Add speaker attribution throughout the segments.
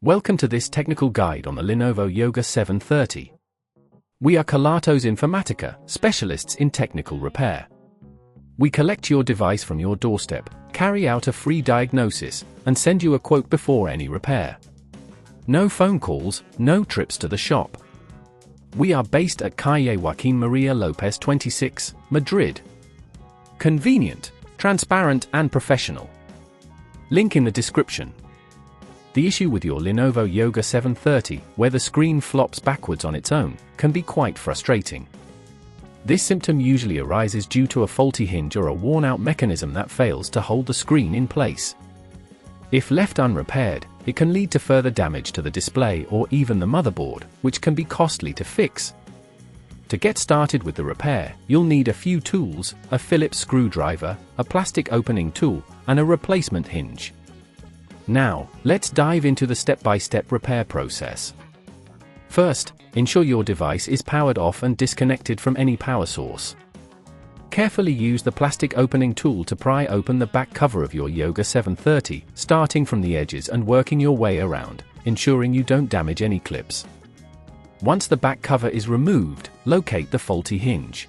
Speaker 1: Welcome to this technical guide on the Lenovo Yoga 730. We are Kelatos Informatica, specialists in technical repair. We collect your device from your doorstep, carry out a free diagnosis, and send you a quote before any repair. No phone calls, no trips to the shop. We are based at Calle Joaquín María López 26, Madrid. Convenient, transparent and professional. Link in the description. The issue with your Lenovo Yoga 730, where the screen flops backwards on its own, can be quite frustrating. This symptom usually arises due to a faulty hinge or a worn-out mechanism that fails to hold the screen in place. If left unrepaired, it can lead to further damage to the display or even the motherboard, which can be costly to fix. To get started with the repair, you'll need a few tools: a Phillips screwdriver, a plastic opening tool, and a replacement hinge. Now, let's dive into the step-by-step repair process. First, ensure your device is powered off and disconnected from any power source. Carefully use the plastic opening tool to pry open the back cover of your Yoga 730, starting from the edges and working your way around, ensuring you don't damage any clips. Once the back cover is removed, locate the faulty hinge.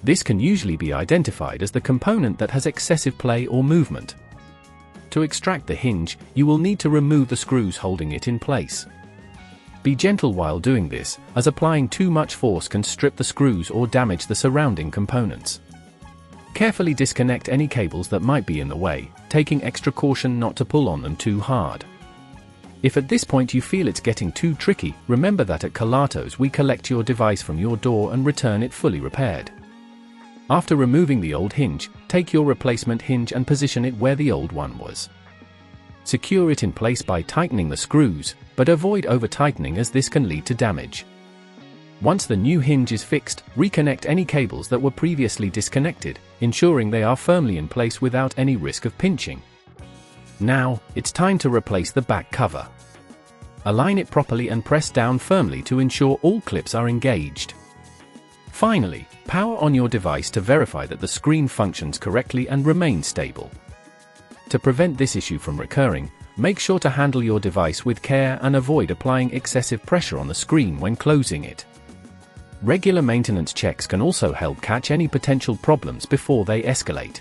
Speaker 1: This can usually be identified as the component that has excessive play or movement. To extract the hinge, you will need to remove the screws holding it in place. Be gentle while doing this, as applying too much force can strip the screws or damage the surrounding components. Carefully disconnect any cables that might be in the way, taking extra caution not to pull on them too hard. If at this point you feel it's getting too tricky, remember that at Kelatos we collect your device from your door and return it fully repaired. After removing the old hinge, take your replacement hinge and position it where the old one was. Secure it in place by tightening the screws, but avoid over-tightening as this can lead to damage. Once the new hinge is fixed, reconnect any cables that were previously disconnected, ensuring they are firmly in place without any risk of pinching. Now, it's time to replace the back cover. Align it properly and press down firmly to ensure all clips are engaged. Finally, power on your device to verify that the screen functions correctly and remains stable. To prevent this issue from recurring, make sure to handle your device with care and avoid applying excessive pressure on the screen when closing it. Regular maintenance checks can also help catch any potential problems before they escalate.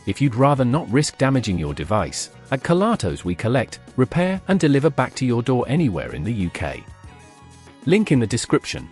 Speaker 1: If you'd rather not risk damaging your device, at Kelatos we collect, repair and deliver back to your door anywhere in the UK. Link in the description.